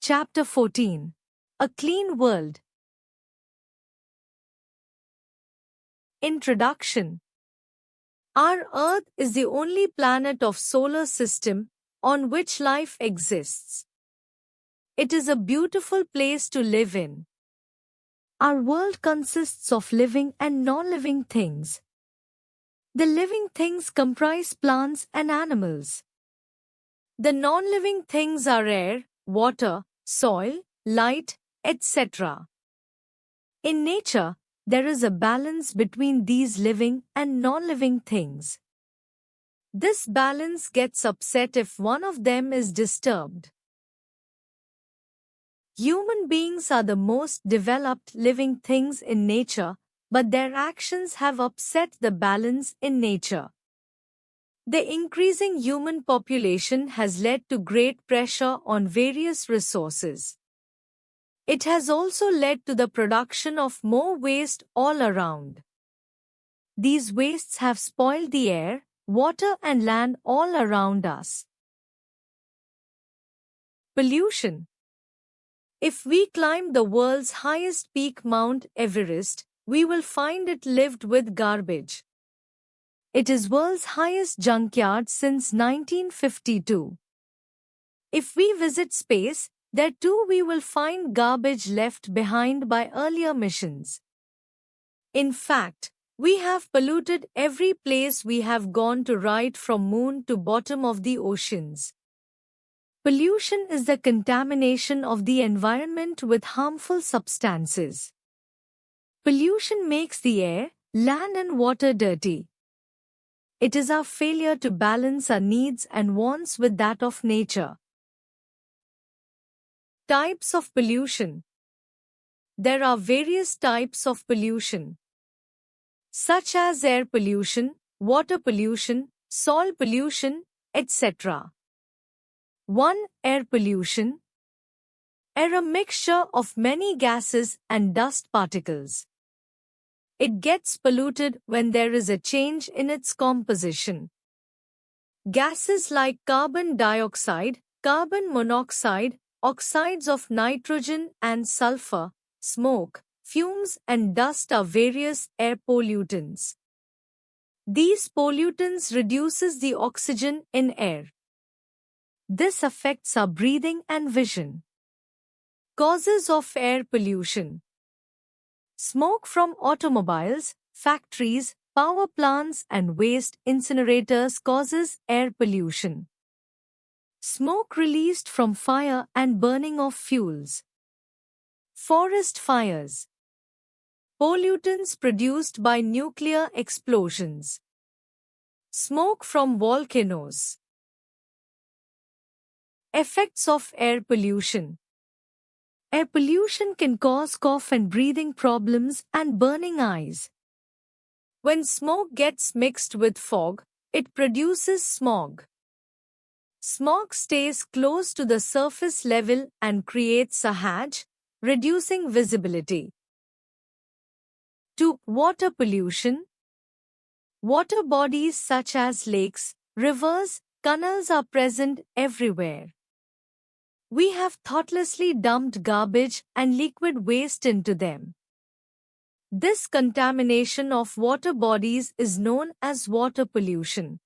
Chapter 14. A Clean World. Introduction. Our Earth is the only planet of solar system on which life exists. It is a beautiful place to live in. Our world consists of living and non-living things. The living things comprise plants and animals. The non-living things are air, water, soil, light, etc. In nature, there is a balance between these living and non-living things. This balance gets upset if one of them is disturbed. Human beings are the most developed living things in nature, but their actions have upset the balance in nature. The increasing human population has led to great pressure on various resources. It has also led to the production of more waste all around. These wastes have spoiled the air, water and land all around us. Pollution. If we climb the world's highest peak, Mount Everest, we will find it lived with garbage. It is world's highest junkyard since 1952. If we visit space, there too we will find garbage left behind by earlier missions. In fact, we have polluted every place we have gone to, right from moon to bottom of the oceans. Pollution is the contamination of the environment with harmful substances. Pollution makes the air, land and water dirty. It is our failure to balance our needs and wants with that of nature. Types of pollution. There are various types of pollution, such as air pollution, water pollution, soil pollution, etc. 1. Air pollution. Air, a mixture of many gases and dust particles. It gets polluted when there is a change in its composition. Gases like carbon dioxide, carbon monoxide, oxides of nitrogen and sulfur, smoke, fumes and dust are various air pollutants. These pollutants reduces the oxygen in air. This affects our breathing and vision. Causes of air pollution. Smoke from automobiles, factories, power plants and waste incinerators causes air pollution. Smoke released from fire and burning of fuels. Forest fires. Pollutants produced by nuclear explosions. Smoke from volcanoes. Effects of air pollution. Air pollution can cause cough and breathing problems and burning eyes. When smoke gets mixed with fog, it produces smog. Smog stays close to the surface level and creates a haze, reducing visibility. 2. Water pollution. Water bodies such as lakes, rivers, canals are present everywhere. We have thoughtlessly dumped garbage and liquid waste into them. This contamination of water bodies is known as water pollution.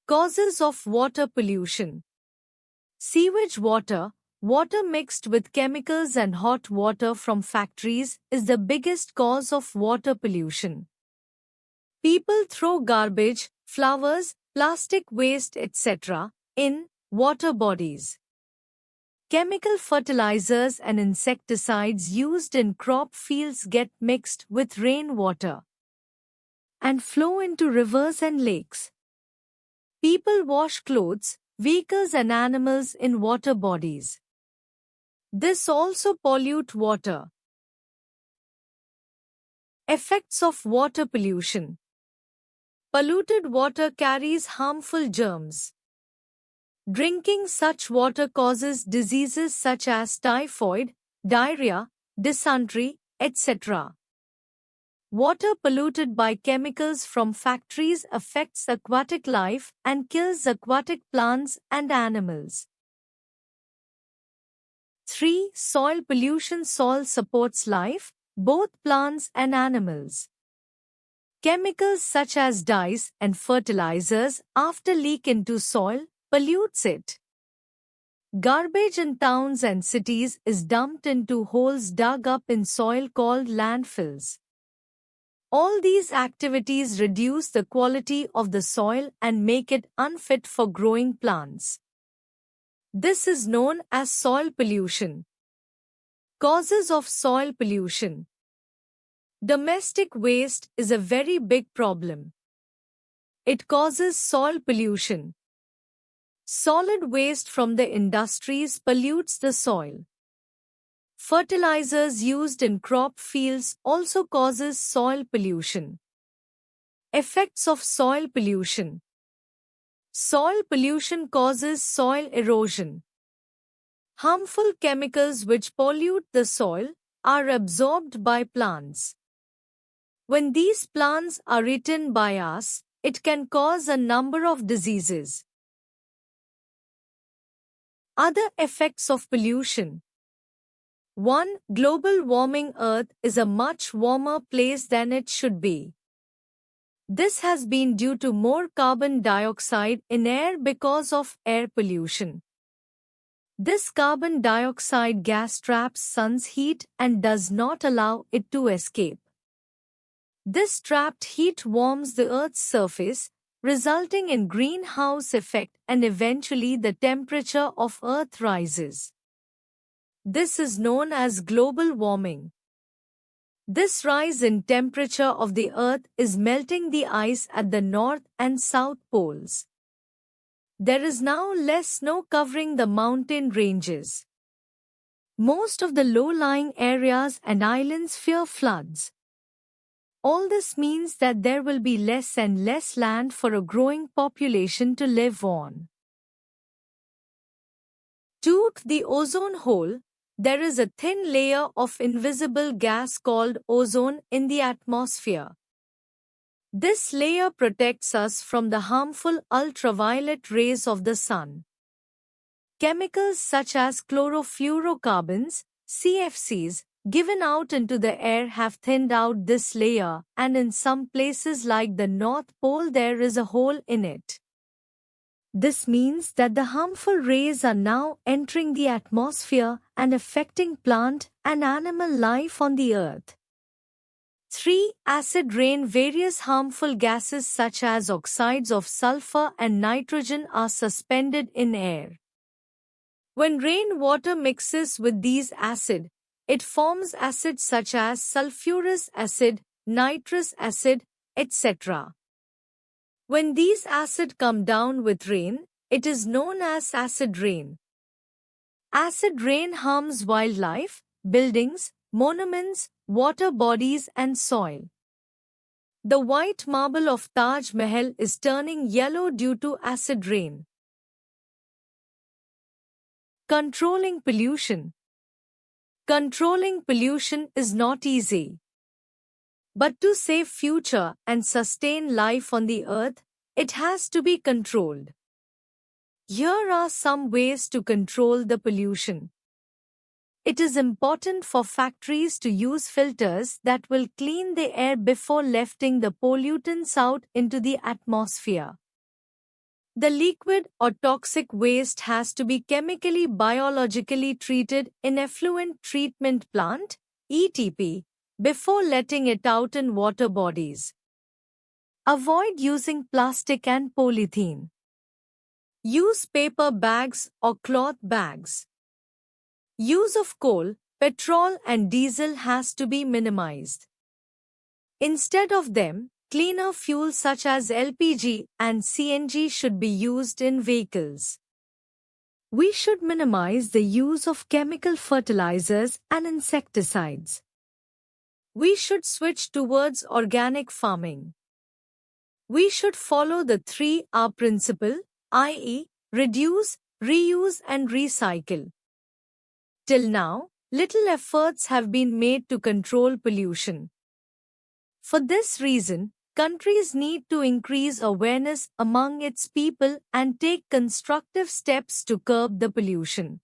Causes of water pollution. Sewage water, water mixed with chemicals and hot water from factories is the biggest cause of water pollution. People throw garbage, flowers, plastic waste, etc. in water bodies. Chemical fertilizers and insecticides used in crop fields get mixed with rainwater and flow into rivers and lakes. People wash clothes, vehicles and animals in water bodies. This also pollutes water. Effects of water pollution. Polluted water carries harmful germs. Drinking such water causes diseases such as typhoid, diarrhea, dysentery, etc. Water polluted by chemicals from factories affects aquatic life and kills aquatic plants and animals. 3. Soil pollution. Soil supports life, both plants and animals. Chemicals such as dyes and fertilizers, after leak into soil, pollutes it. Garbage in towns and cities is dumped into holes dug up in soil called landfills. All these activities reduce the quality of the soil and make it unfit for growing plants. This is known as soil pollution. Causes of soil pollution. Domestic waste is a very big problem. It causes soil pollution. Solid waste from the industries pollutes the soil. Fertilizers used in crop fields also causes soil pollution. Effects of soil pollution. Soil pollution causes soil erosion. Harmful chemicals which pollute the soil are absorbed by plants. When these plants are eaten by us, it can cause a number of diseases. Other effects of pollution. 1. Global warming. Earth is a much warmer place than it should be. This has been due to more carbon dioxide in air because of air pollution. This carbon dioxide gas traps sun's heat and does not allow it to escape. This trapped heat warms the Earth's surface, resulting in greenhouse effect, and eventually the temperature of Earth rises. This is known as global warming. This rise in temperature of the Earth is melting the ice at the North and South poles. There is now less snow covering the mountain ranges. Most of the low-lying areas and islands fear floods. All this means that there will be less and less land for a growing population to live on. 2. The ozone hole. There is a thin layer of invisible gas called ozone in the atmosphere. This layer protects us from the harmful ultraviolet rays of the sun. Chemicals such as chlorofluorocarbons, CFCs, given out into the air have thinned out this layer, and in some places like the North Pole there is a hole in it. This means that the harmful rays are now entering the atmosphere and affecting plant and animal life on the Earth. 3. Acid rain. Various harmful gases such as oxides of sulfur and nitrogen are suspended in air. When rainwater mixes with these acids, it forms acids such as sulfurous acid, nitrous acid, etc. When these acids come down with rain, it is known as acid rain. Acid rain harms wildlife, buildings, monuments, water bodies and soil. The white marble of Taj Mahal is turning yellow due to acid rain. Controlling pollution. Controlling pollution is not easy. But to save future and sustain life on the Earth, it has to be controlled. Here are some ways to control the pollution. It is important for factories to use filters that will clean the air before letting the pollutants out into the atmosphere. The liquid or toxic waste has to be chemically biologically treated in effluent treatment plant, ETP, before letting it out in water bodies. Avoid using plastic and polythene. Use paper bags or cloth bags. Use of coal, petrol and diesel has to be minimized. Instead of them, cleaner fuels such as LPG and CNG should be used in vehicles. We should minimize the use of chemical fertilizers and insecticides. We should switch towards organic farming. We should follow the 3R principle, i.e., reduce, reuse and recycle. Till now, little efforts have been made to control pollution. For this reason, countries need to increase awareness among its people and take constructive steps to curb the pollution.